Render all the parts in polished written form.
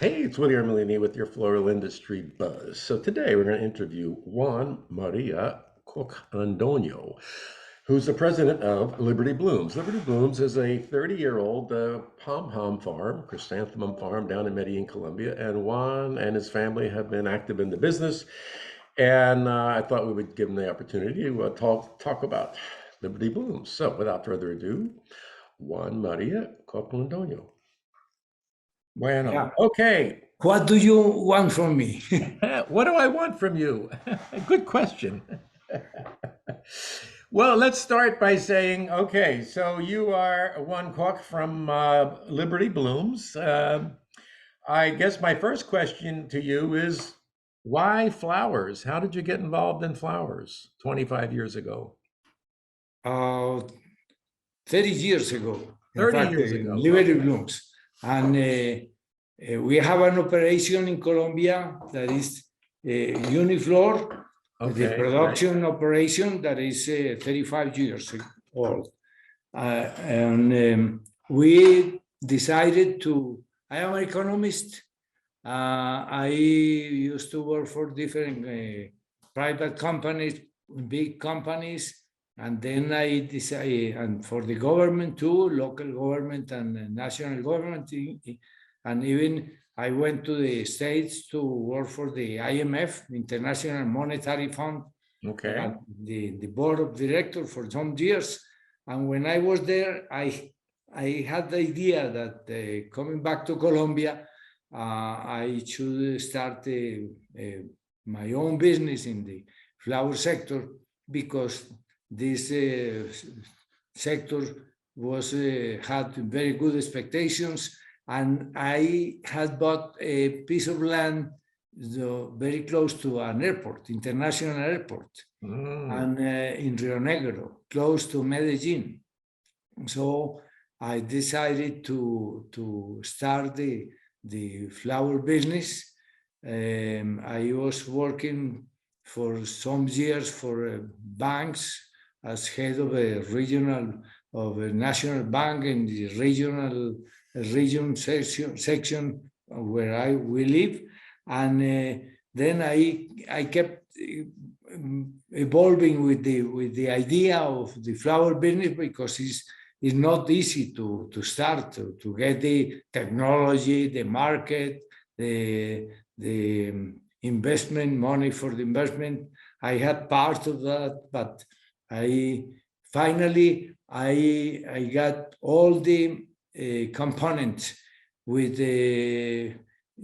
Hey, it's Woody Armelini with your Floral Industry Buzz. So today we're going to interview Juan Maria Cocandonio, who's the president of Liberty Blooms. Liberty Blooms is a 30-year-old pom-pom farm, chrysanthemum farm down in Medellin, Colombia. And Juan and his family have been active in the business. And I thought we would give him the opportunity to talk about Liberty Blooms. So without further ado, Juan Maria Cocandonio. Bueno. Yeah. Okay. What do you want from me? What do I want from you? Good question. Well, let's start by saying, okay, so you are Juan Koch from Liberty Blooms. I guess my first question to you is, why flowers? How did you get involved in flowers 25 years ago? 30 years ago, in 30 fact, years ago. Liberty Okay. Blooms. And we have an operation in Colombia that is Uniflor, the Okay, production great. operation that is 35 years old. We decided to, I am an economist. I used to work for different private companies, big companies, and then I decided, and for the government too, local government and national government, and even I went to the States to work for the IMF, International Monetary Fund, Okay. the board of directors for some years. And when I was there, I had the idea that coming back to Colombia, I should start my own business in the flower sector, because this sector was had very good expectations, and I had bought a piece of land very close to an airport, international airport, and in Rio Negro, close to Medellin. So I decided to start the flower business. I was working for some years for banks as head of a national bank in the region section where we live, and then I kept evolving with the idea of the flower business, because it's not easy to start to get the technology, the market, the investment money for the investment. I had part of that, but I got all the components with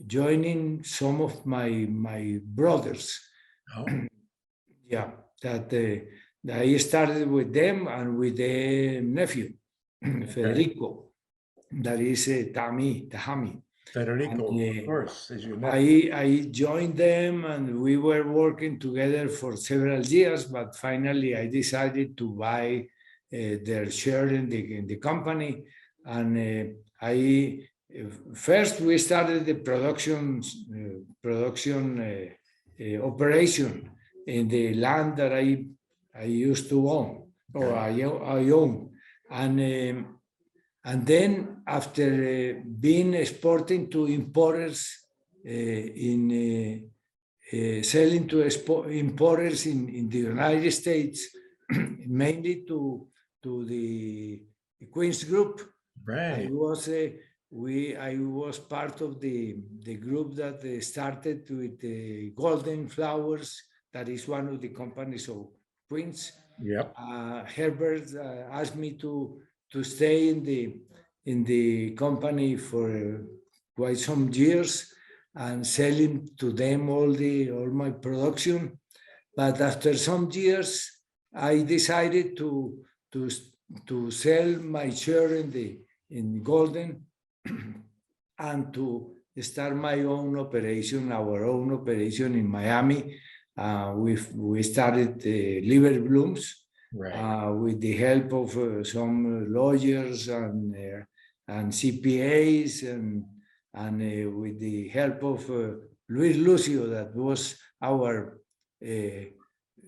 joining some of my brothers. Oh. Yeah, that I started with them and with the nephew, Federico, that is Tahami. Federico, And, of course, as you know. I joined them, and we were working together for several years, but finally I decided to buy their share in the company. And first we started the production operation in the land that I used to own, or I own. And then after being exporting to importers, selling to importers in the United States, mainly to the Queens Group. Right. I was part of the group that started with the golden flowers. That is one of the companies of Queens. Yep. Herbert asked me to stay in the company for quite some years and selling to them all my production. But after some years, I decided to sell my share in golden and to start my own operation, our own operation in Miami. We started Liberty Blooms. Right. With the help of some lawyers and CPAs, and with the help of Luis Lucio, that was our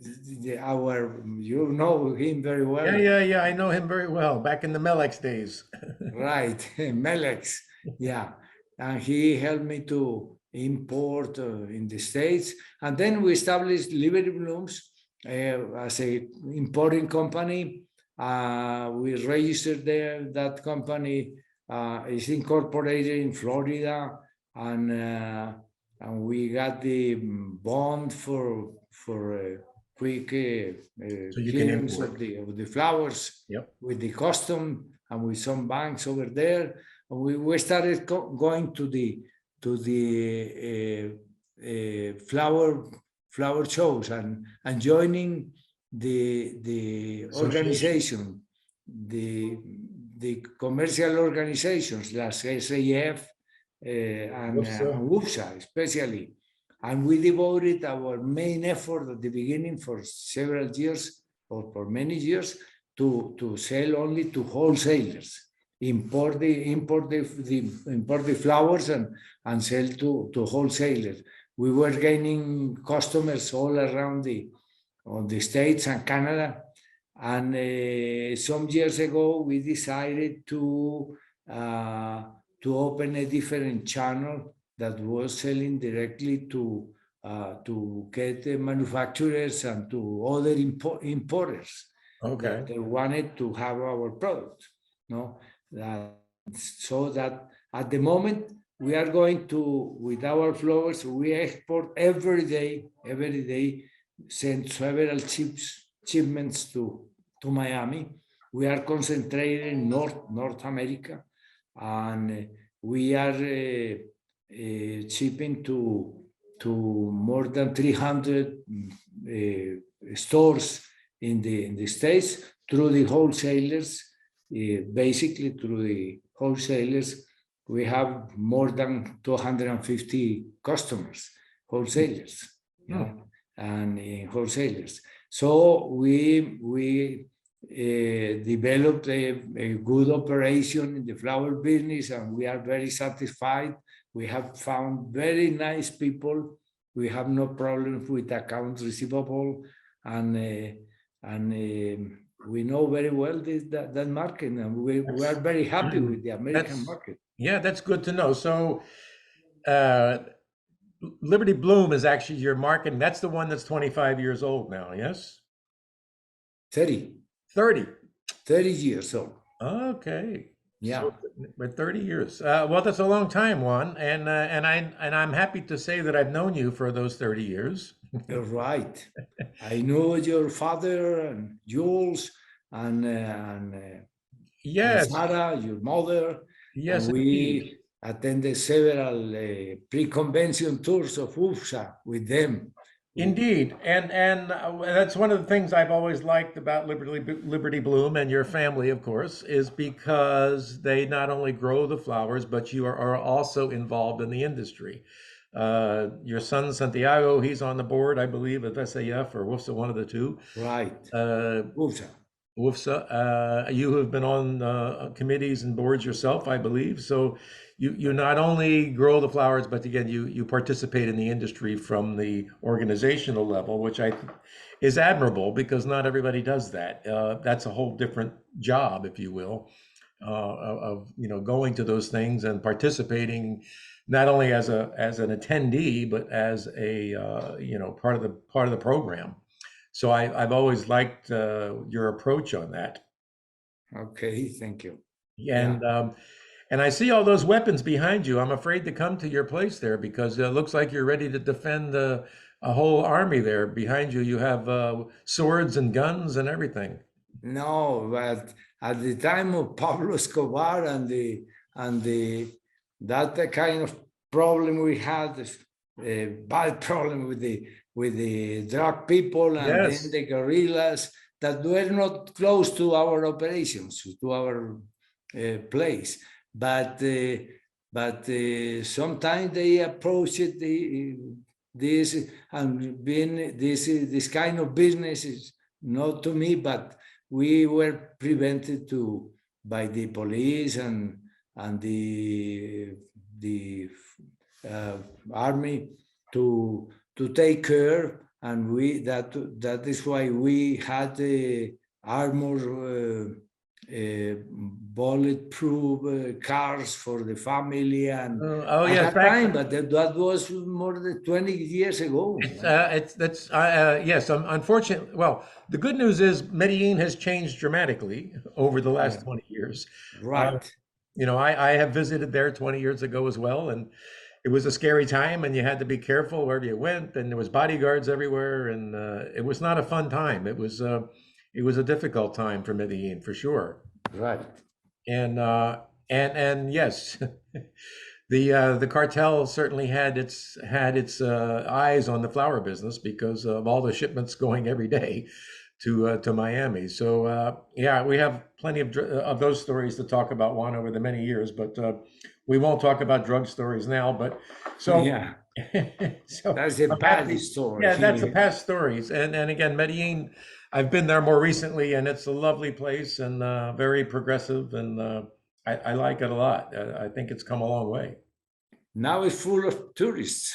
you know him very well. Yeah. I know him very well. Back in the Melex days. Right, Melex, yeah. And he helped me to import in the States. And then we established Liberty Blooms as a importing company. We registered there. That company is incorporated in Florida, and we got the bond for quick So you can clearance import. of the flowers Yep. with the custom and with some banks over there. And we started going to the flower shows and joining the Association. organization, the commercial organizations like SAF and Woofsa. WUPSA especially. And we devoted our main effort at the beginning for several years or for many years to sell only to wholesalers, import the flowers and sell to wholesalers. We were gaining customers all around the States and Canada. And some years ago, we decided to open a different channel that was selling directly to get the manufacturers and to other importers Okay. that they wanted to have our product. No, so that at the moment we are going to with our flowers, we export every day, send several shipments to Miami. We are concentrated in North America, and we are shipping to more than 300 stores in the States through the wholesalers. Basically, through the wholesalers, we have more than 250 customers, wholesalers, and wholesalers. So we developed a good operation in the flower business, and we are very satisfied. We have found very nice people. We have no problems with accounts receivable, and we know very well that market, and we are very happy with the American market. That's good to know. So, uh, Liberty Bloom is actually your market, and that's the one that's 25 years old now, yes? 30 30. 30 years old. Okay. Yeah. So, with 30 years. Well, that's a long time, Juan, and I'm happy to say that I've known you for those 30 years. You're right. I know your father and Jules and Yes. Sarah, your mother, and Yes, indeed. we attended several pre-convention tours of UFSA with them. Indeed, and that's one of the things I've always liked about Liberty Bloom and your family, of course, is because they not only grow the flowers, but you are also involved in the industry. Your son Santiago, he's on the board, I believe, of SAF or WUFSA, one of the two. Right. Uh, UFSA. WUFSA, you have been on committees and boards yourself, I believe. So you not only grow the flowers, but again, you participate in the industry from the organizational level, which is admirable because not everybody does that. That's a whole different job, if you will, of going to those things and participating not only as an attendee, but as a part of the program. So I've always liked your approach on that. Okay, thank you. And and I see all those weapons behind you. I'm afraid to come to your place there because it looks like you're ready to defend a whole army there. Behind you, you have swords and guns and everything. No, but at the time of Pablo Escobar and that kind of problem we had, a bad problem with the drug people and then Yes, the guerrillas that were not close to our operations, to our place, but sometimes they approached this and being this kind of business is not to me, but we were prevented by the police and the army to take care and that is why we had armor, bulletproof cars for the family, and Oh at yes, that back. time, but that was more than 20 years ago. It's that's yes. Unfortunately, well, the good news is Medellin has changed dramatically over the Yeah, last 20 years. Uh, right. I have visited there 20 years ago as well, and it was a scary time, and you had to be careful wherever you went, and there was bodyguards everywhere, and it was not a fun time. It was a difficult time for Medellin for sure. Right. And and yes, the cartel certainly had its eyes on the flower business because of all the shipments going every day to Miami. So yeah, we have plenty of those stories to talk about, Juan, over the many years, but we won't talk about drug stories now. But so Yeah, so that's a I'm bad happy. Yeah, that's the story. past stories, and again, Medellin. I've been there more recently, and it's a lovely place and very progressive, and I like it a lot. I think it's come a long way. Now it's full of tourists.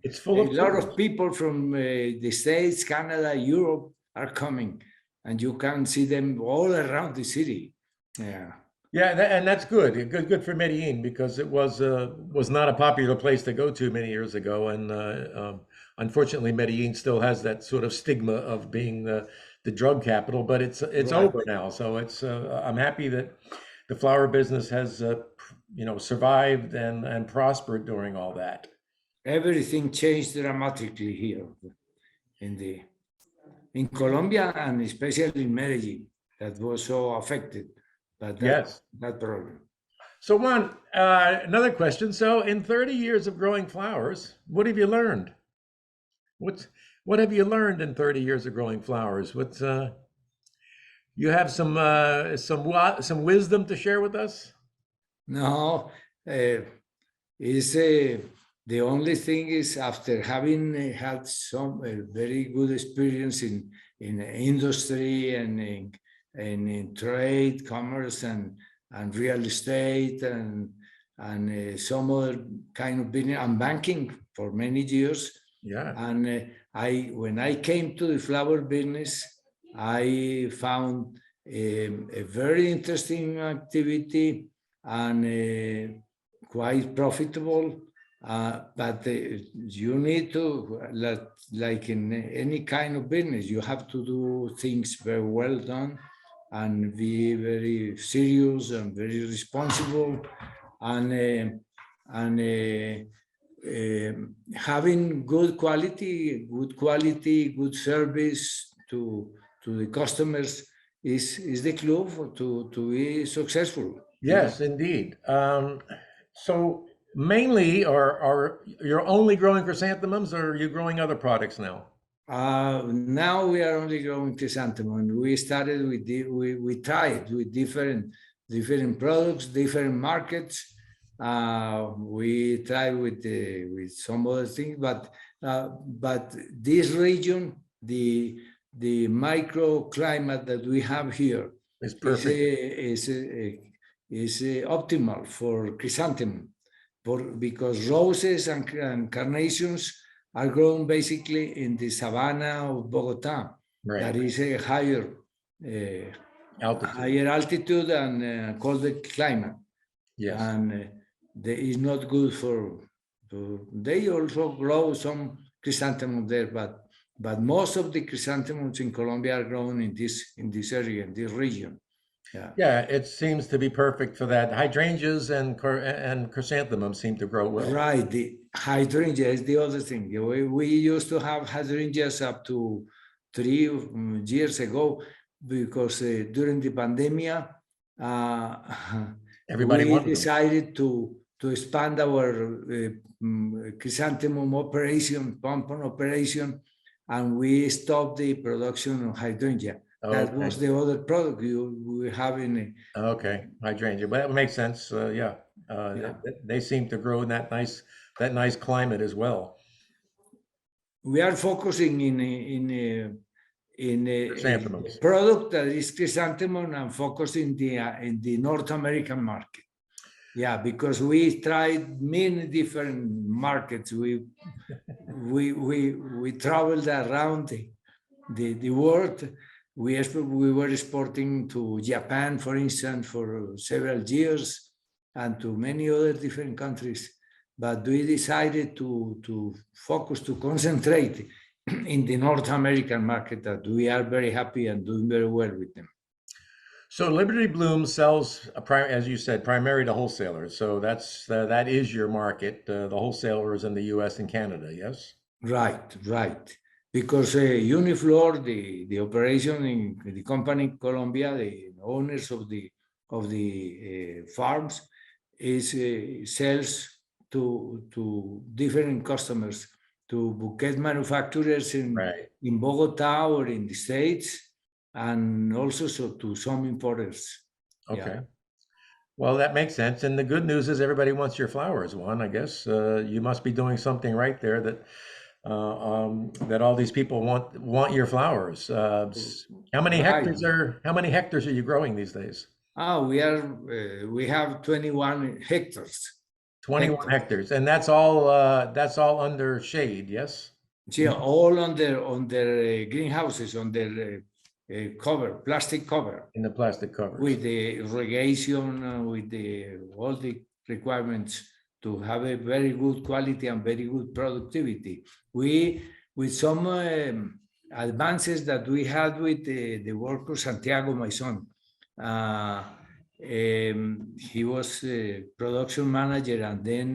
It's full A of lot of tourists. people from the States, Canada, Europe are coming, and you can see them all around the city. Yeah, Yeah, and that's good. Good for Medellin because it was not a popular place to go to many years ago, and unfortunately, Medellin still has that sort of stigma of being the drug capital. But it's right. over now, so it's I'm happy that the flower business has survived and prospered during all that. Everything changed dramatically here in Colombia, and especially in Medellin, that was so affected by Yes. that problem. So, Juan, another question. So, in 30 years of growing flowers, what have you learned? What's what have you learned in 30 years of growing flowers? What's you have some wisdom to share with us? No, is the only thing is, after having had some very good experience in industry and in trade, commerce, and real estate, and some other kind of business and banking for many years. Yeah. And when I came to the flower business, I found a very interesting activity and quite profitable. But you need to, like in any kind of business, you have to do things very well done and be very serious and very responsible, and having good quality, good service to the customers is the clue to be successful. Yes, indeed. So mainly, are you're only growing chrysanthemums, or are you growing other products now? Now we are only growing chrysanthemum. We started with we tried with different products, different markets. We tried with some other things, but this region, the microclimate that we have here It's is perfect. optimal for chrysanthemum, because roses and carnations are grown basically in the savanna of Bogota. Right. That is a Altitude. higher altitude and colder climate, Yes. and is not good for. They also grow some chrysanthemum there, but most of the chrysanthemums in Colombia are grown in this area, in this region. Yeah. Yeah, it seems to be perfect for that. Hydrangeas and chrysanthemums seem to grow well. Right, the hydrangea is the other thing. We used to have hydrangeas up to 3 years ago, because during the pandemic, Everybody we wanted them. decided to expand our chrysanthemum operation, pompon operation, and we stopped the production of hydrangea. That Okay. was the other product we have in. Okay, hydrangea. Well, that makes sense. Yeah. Yeah. They seem to grow in that nice climate as well. We are focusing in a Chrysanthemums. product that is chrysanthemum, and focusing in the North American market. Yeah, because we tried many different markets. We traveled around the world. We were exporting to Japan, for instance, for several years, and to many other different countries. But we decided to focus, to concentrate in the North American market, that we are very happy and doing very well with them. So Liberty Bloom sells, as you said, primarily to wholesalers. So that is your market. The wholesalers in the U.S. and Canada. Yes. Right, right. Because Uniflor, the operation in the company in Colombia, the owners of the farms, is sells to different customers, to bouquet manufacturers Right. in Bogota or in the States, and also so to some importers. Yeah. Okay. Well, that makes sense. And the good news is everybody wants your flowers, Juan. I guess you must be doing something right there that all these people want your flowers. Right. How many hectares are you growing these days? We have 21 hectares. 21 Hectares. hectares, and that's all under shade, yes? Yeah, all on their greenhouses, on their cover, plastic cover, In the plastic covers. with the irrigation, with all the requirements to have a very good quality and very good productivity. With some advances that we had with the worker Santiago, my son. He was production manager and then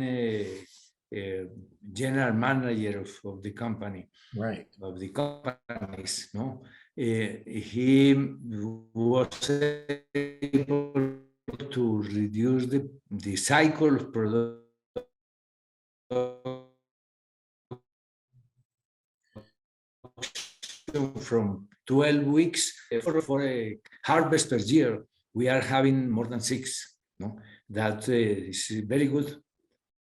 general manager of the company, Right. of the companies. No, he was able to reduce the cycle of production from 12 weeks for a harvest per year. We are having more than 6. No, that is very good.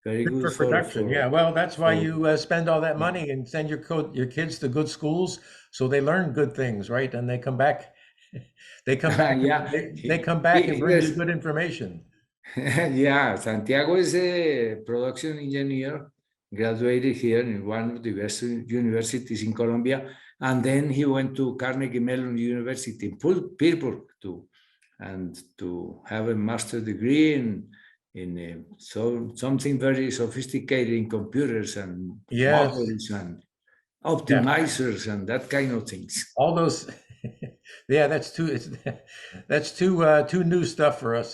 Very Good good for production. Yeah. Well, that's why you spend all that money and send your kids to good schools so they learn good things, right? And they come back. They come back. Yeah, They come back and bring you good information. Yeah, Santiago is a production engineer, graduated here in one of the best universities in Colombia, and then he went to Carnegie Mellon University in Pittsburgh to have a master's degree in something very sophisticated in computers and Yes. models and Yeah. optimizers and that kind of things. All those. Yeah, that's too new stuff for us,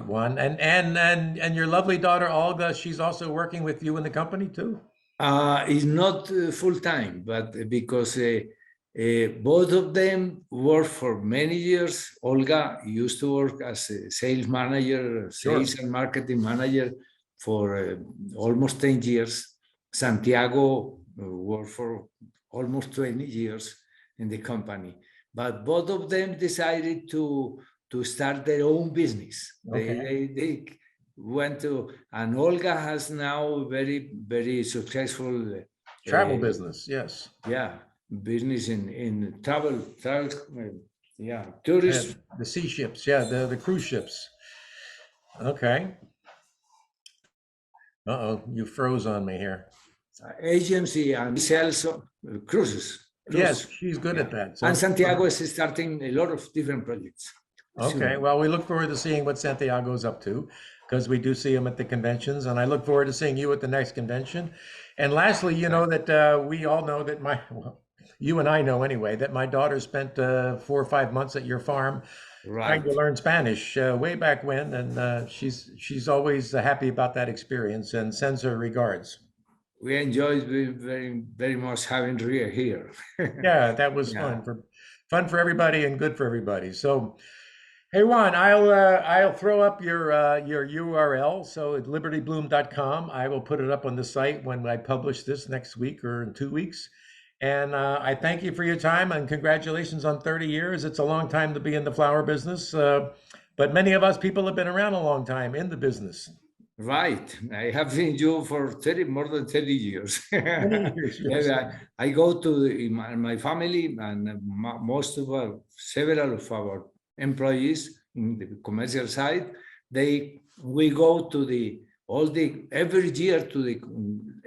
Juan. And your lovely daughter Olga, she's also working with you in the company too. It's not full time, but because both of them worked for many years. Olga used to work as a sales manager, Sure. sales and marketing manager for almost 10 years. Santiago worked for almost 20 years in the company. But both of them decided to start their own business. Okay. They went to, and Olga has now very, very successful Travel business, yes. yeah, business in travel, yeah, Yeah, tourist the sea ships, yeah, the cruise ships. Okay. Uh-oh, you froze on me here. agency and sells cruises. Yes, she's good Yeah. at that. And So, Santiago is starting a lot of different projects. okay, soon. well, we look forward to seeing what Santiago's up to because we do see him at the conventions, and I look forward to seeing you at the next convention. And lastly, you know that we all know that well, you and I know anyway, that my daughter spent 4 or 5 months at your farm trying to Right. learn Spanish way back when, and she's always happy about that experience and sends her regards. We enjoyed very, very much having Ria here. Yeah, that was Yeah. fun for everybody and good for everybody. So, hey Juan, I'll throw up your URL. So at libertybloom.com, I will put it up on the site when I publish this next week or in 2 weeks. And I thank you for your time and congratulations on 30 years. It's a long time to be in the flower business, but many of us people have been around a long time in the business. Right. I have seen you for more than 30 years. Many years, yes. I go to my family and most of several of our employees in the commercial side, we go to every year to the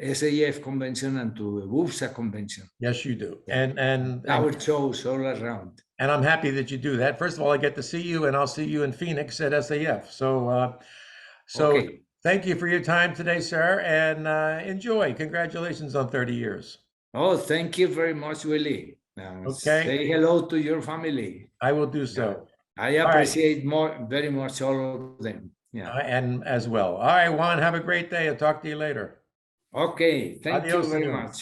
SAF convention and to the WUPSA convention. Yes, you do. Yeah. And Our shows all around. and I'm happy that you do that. First of all, I get to see you, and I'll see you in Phoenix at SAF. So Okay. thank you for your time today, sir, and enjoy. Congratulations on 30 years. Oh, thank you very much, Willie. Okay. Say hello to your family. I will do so. I appreciate very much all of them. Yeah. And as well. All right, Juan, have a great day. I'll talk to you later. Okay. Thank you Adios, very senor. much.